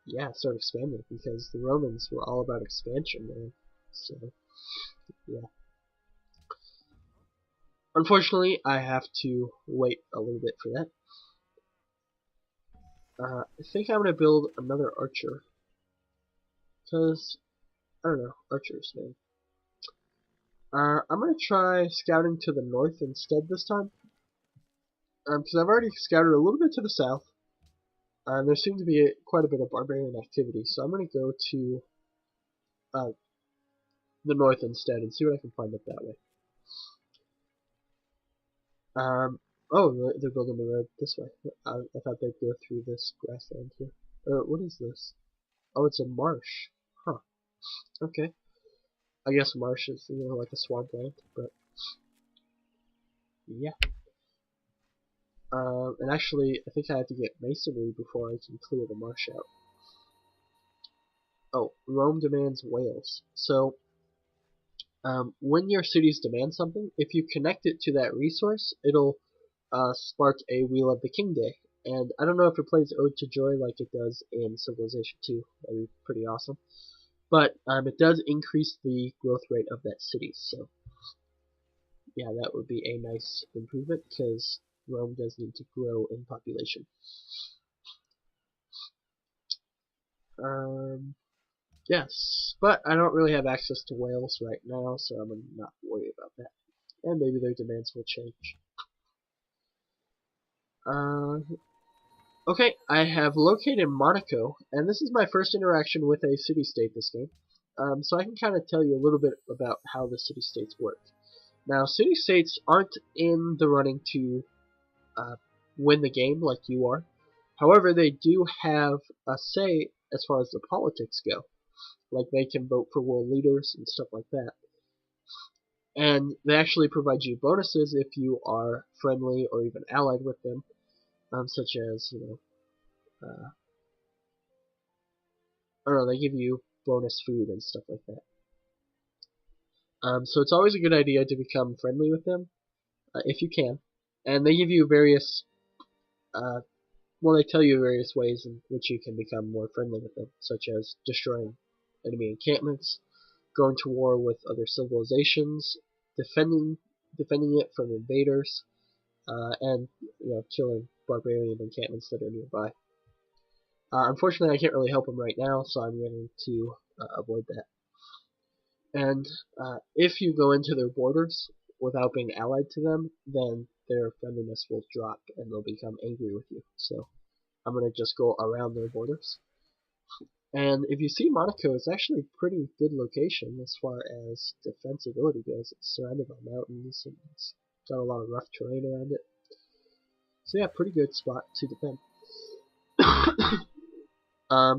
yeah, start expanding, because the Romans were all about expansion, man. So, yeah. Unfortunately, I have to wait a little bit for that. I think I'm gonna build another archer, because I don't know, archers, man. I'm gonna try scouting to the north instead this time, because I've already scouted a little bit to the south. There seemed to be quite a bit of barbarian activity, so I'm gonna go to uh, the north instead and see what I can find up that way. Oh, they're building the road this way. I thought they'd go through this grassland here. What is this? Oh, it's a marsh. Huh. Okay. I guess a marsh is, like a swampland, but yeah. And actually, I think I have to get masonry before I can clear the marsh out. Oh, Rome demands whales. So, when your cities demand something, if you connect it to that resource, it'll spark a Wheel of the King Day. And I don't know if it plays Ode to Joy like it does in Civilization 2. That'd be pretty awesome. But it does increase the growth rate of that city. So, yeah, that would be a nice improvement, because Rome does need to grow in population. Yes, but I don't really have access to whales right now, so I'm gonna not worry about that. And maybe their demands will change. Okay, I have located Monaco, and this is my first interaction with a city-state this game. So I can kind of tell you a little bit about how the city-states work. Now, city-states aren't in the running to win the game like you are. However, they do have a say as far as the politics go. Like, they can vote for world leaders and stuff like that. And they actually provide you bonuses if you are friendly or even allied with them, such as, I don't know, they give you bonus food and stuff like that. So it's always a good idea to become friendly with them, if you can. And they give you various, they tell you various ways in which you can become more friendly with them, such as destroying enemy encampments, going to war with other civilizations, defending it from invaders, and killing barbarian encampments that are nearby. Unfortunately, I can't really help them right now, so I'm going to avoid that. And if you go into their borders without being allied to them, then their friendliness will drop and they'll become angry with you. So I'm going to just go around their borders. And if you see, Monaco is actually a pretty good location as far as defensibility goes. It's surrounded by mountains and it's got a lot of rough terrain around it. So yeah, pretty good spot to defend.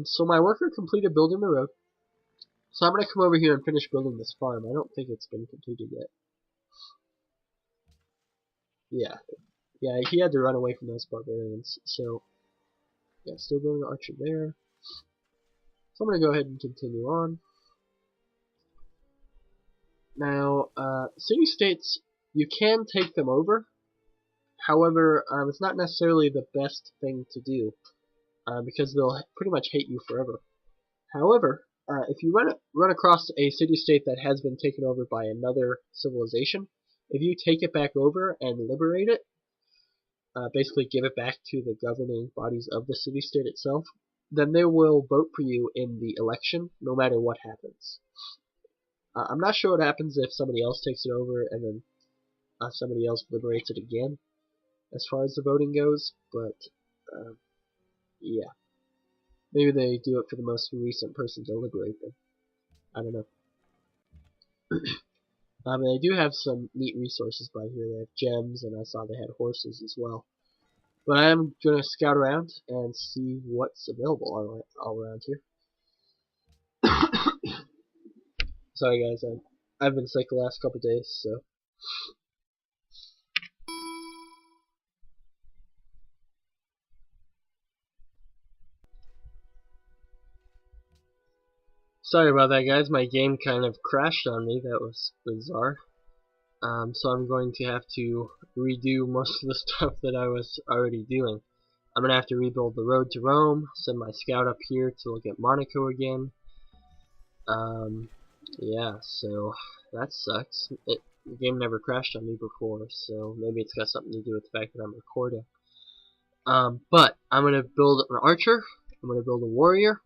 So my worker completed building the road. So I'm going to come over here and finish building this farm. I don't think it's been completed yet. Yeah, he had to run away from those barbarians. So, yeah, still building an archer there. So I'm going to go ahead and continue on. Now, city-states, you can take them over. However, it's not necessarily the best thing to do, because they'll pretty much hate you forever. However, if you run across a city-state that has been taken over by another civilization, if you take it back over and liberate it, basically give it back to the governing bodies of the city-state itself, then they will vote for you in the election, no matter what happens. I'm not sure what happens if somebody else takes it over and then somebody else liberates it again, as far as the voting goes, but yeah. Maybe they do it for the most recent person to liberate them. I don't know. They do have some neat resources by here. They have gems, and I saw they had horses as well. But I'm going to scout around and see what's available all around here. Sorry guys, I've been sick the last couple days, so... Sorry about that guys, my game kind of crashed on me. That was bizarre. So I'm going to have to redo most of the stuff that I was already doing. I'm gonna have to rebuild the road to Rome, send my scout up here to look at Monaco again. Yeah, so that sucks. The game never crashed on me before, so maybe it's got something to do with the fact that I'm recording. But I'm gonna build an archer. I'm gonna build a warrior.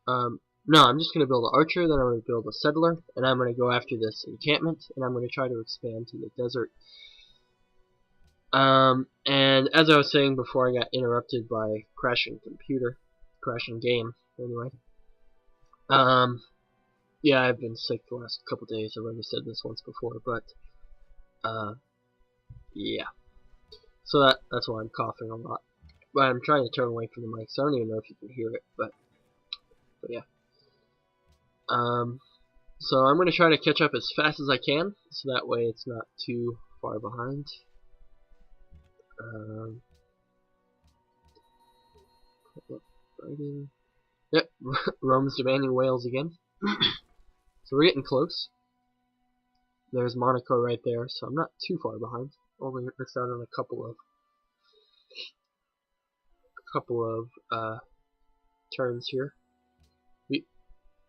No, I'm just gonna build an archer. Then I'm gonna build a settler, and I'm gonna go after this encampment, and I'm gonna try to expand to the desert. And as I was saying before, I got interrupted by crashing game. Anyway. Yeah, I've been sick the last couple days. I've already said this once before, but yeah. So that's why I'm coughing a lot. But I'm trying to turn away from the mic, so I don't even know if you can hear it. But yeah. So I'm gonna try to catch up as fast as I can, so that way it's not too far behind. Yep, Rome's demanding Wales again. So we're getting close. There's Monaco right there, so I'm not too far behind. Only missed out on a couple of turns here.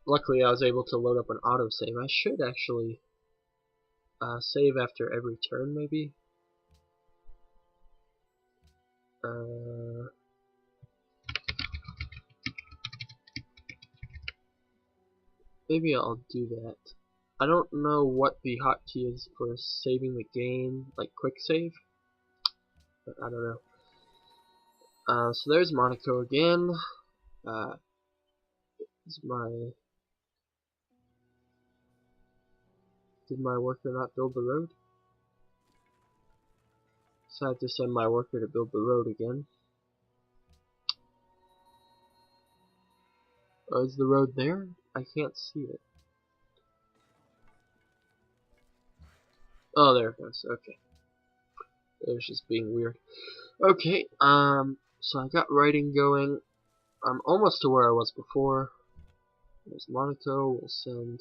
Luckily, I was able to load up an autosave. I should actually save after every turn, maybe. Maybe I'll do that. I don't know what the hotkey is for saving the game, like quick save, but I don't know. So there's Monaco again. Did my worker not build the road? So I have to send my worker to build the road again. Oh, is the road there? I can't see it. Oh, there it goes. Okay. It was just being weird. Okay, so I got writing going. I'm almost to where I was before. There's Monaco. We'll send.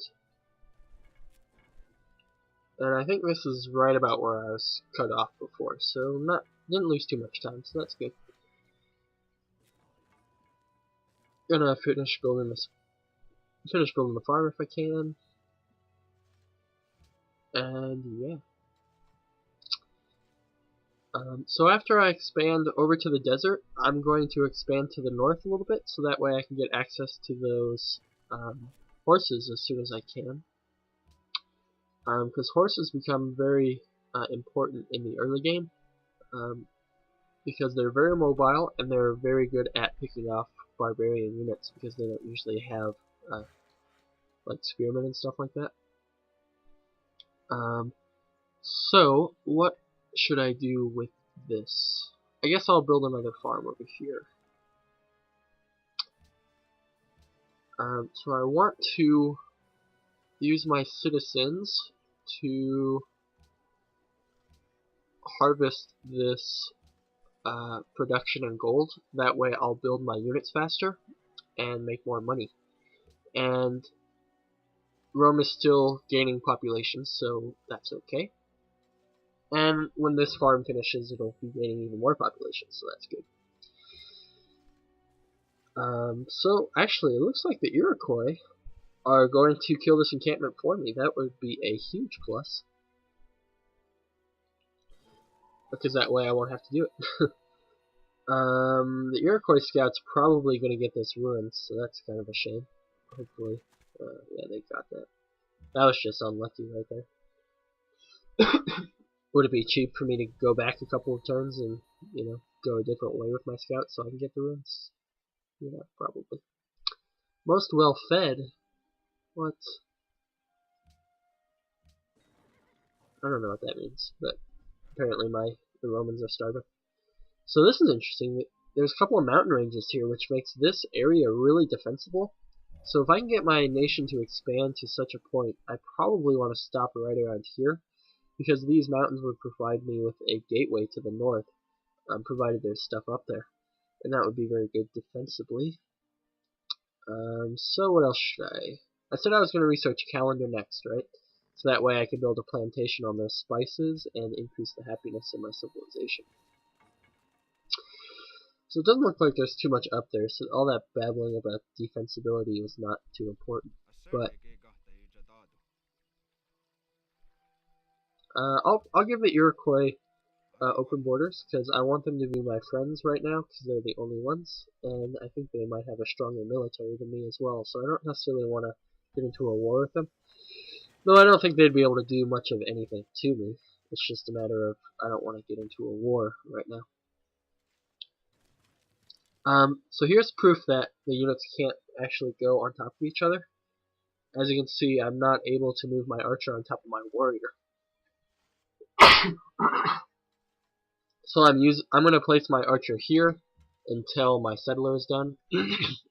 And I think this is right about where I was cut off before, so didn't lose too much time, so that's good. Gonna finish building the farm if I can. And yeah. So after I expand over to the desert, I'm going to expand to the north a little bit, so that way I can get access to those horses as soon as I can. Because horses become very important in the early game, because they're very mobile and they're very good at picking off barbarian units, because they don't usually have like spearmen and stuff like that. So what should I do with this? I guess I'll build another farm over here. So I want to use my citizens to harvest this production and gold. That way I'll build my units faster and make more money. And Rome is still gaining population, so that's okay. And when this farm finishes, it'll be gaining even more population, so that's good. So actually, it looks like the Iroquois are going to kill this encampment for me. That would be a huge plus, because that way I won't have to do it. The Iroquois scout's probably going to get this ruined, so that's kind of a shame. Hopefully, yeah, they got that. That was just unlucky right there. Would it be cheap for me to go back a couple of turns and, go a different way with my scout so I can get the ruins? Yeah, probably. Most well fed? What? I don't know what that means, but apparently the Romans are starving. So this is interesting. There's a couple of mountain ranges here, which makes this area really defensible. So if I can get my nation to expand to such a point, I probably want to stop right around here, because these mountains would provide me with a gateway to the north, provided there's stuff up there. And that would be very good defensively. So what else should I said I was going to research calendar next, right? So that way I can build a plantation on those spices and increase the happiness of my civilization. So it doesn't look like there's too much up there, so all that babbling about defensibility is not too important. But I'll give the Iroquois open borders, because I want them to be my friends right now, because they're the only ones, and I think they might have a stronger military than me as well, so I don't necessarily want to get into a war with them. Though I don't think they'd be able to do much of anything to me. It's just a matter of I don't want to get into a war right now. So here's proof that the units can't actually go on top of each other. As you can see, I'm not able to move my archer on top of my warrior. So I'm going to place my archer here until my settler is done,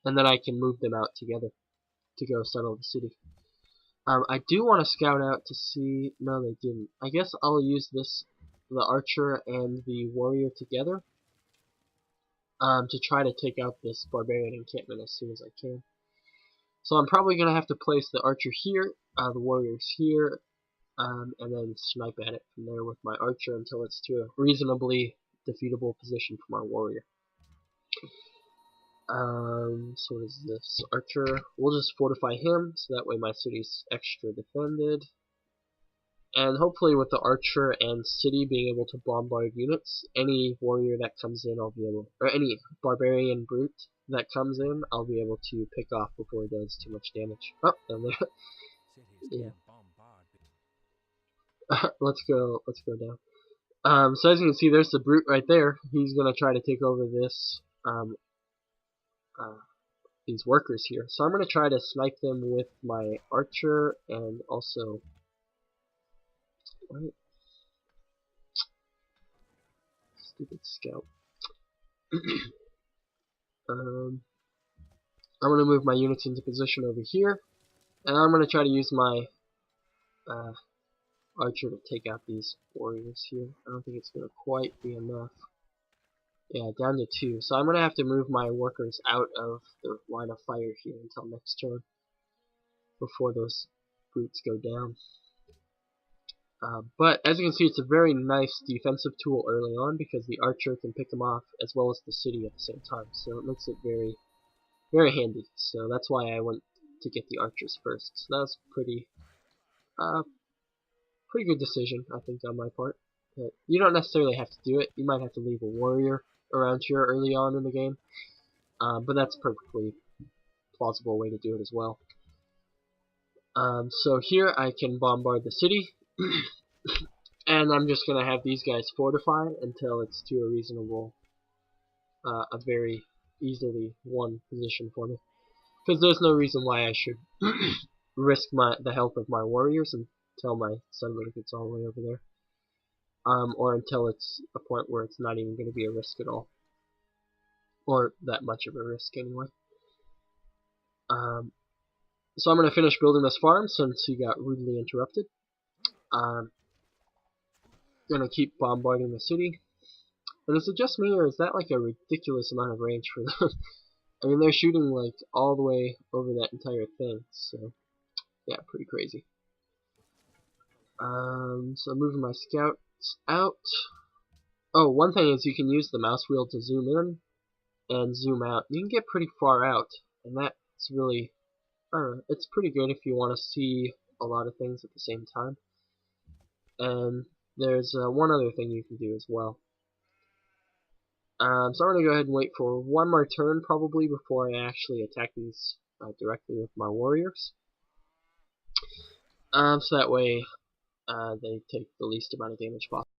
and then I can move them out together to go settle the city. I do want to scout out to see. No, they didn't. I guess I'll use the archer and the warrior together, to try to take out this barbarian encampment as soon as I can. So I'm probably going to have to place the archer here, the warriors here, and then snipe at it from there with my archer until it's to a reasonably defeatable position for my warrior. So what is this? Archer. We'll just fortify him, so that way my city's extra defended. And hopefully with the archer and city being able to bombard units, any warrior that comes in, I'll be able, or any barbarian brute that comes in, I'll be able to pick off before it does too much damage. Oh, and there. Yeah. let's go down. So as you can see, there's the brute right there. He's gonna try to take over this, these workers here. So I'm gonna try to snipe them with my archer and also. What? Stupid scout. I'm gonna move my units into position over here, and I'm gonna try to use my archer to take out these warriors here. I don't think it's gonna quite be enough. Yeah, down to 2. So I'm gonna have to move my workers out of the line of fire here until next turn before those brutes go down. But as you can see, it's a very nice defensive tool early on because the archer can pick them off as well as the city at the same time. So it makes it very, very handy. So that's why I went to get the archers first. So that was pretty good decision, I think, on my part. But you don't necessarily have to do it. You might have to leave a warrior around here early on in the game. But that's a perfectly plausible way to do it as well. So here I can bombard the city. And I'm just going to have these guys fortify until it's to a reasonable, a very easily won position for me. Because there's no reason why I should risk the health of my warriors until my settler gets all the way over there. Or until it's a point where it's not even going to be a risk at all. Or that much of a risk anyway. So I'm going to finish building this farm since he got rudely interrupted. Gonna keep bombarding the city. And is it just me, or is that like a ridiculous amount of range for them? I mean, they're shooting like all the way over that entire thing, so yeah, pretty crazy. So I'm moving my scouts out. Oh, one thing is you can use the mouse wheel to zoom in and zoom out. You can get pretty far out, and that's really, I don't know, it's pretty good if you want to see a lot of things at the same time. And there's one other thing you can do as well. So I'm going to go ahead and wait for one more turn probably before I actually attack these directly with my warriors. So that way they take the least amount of damage possible.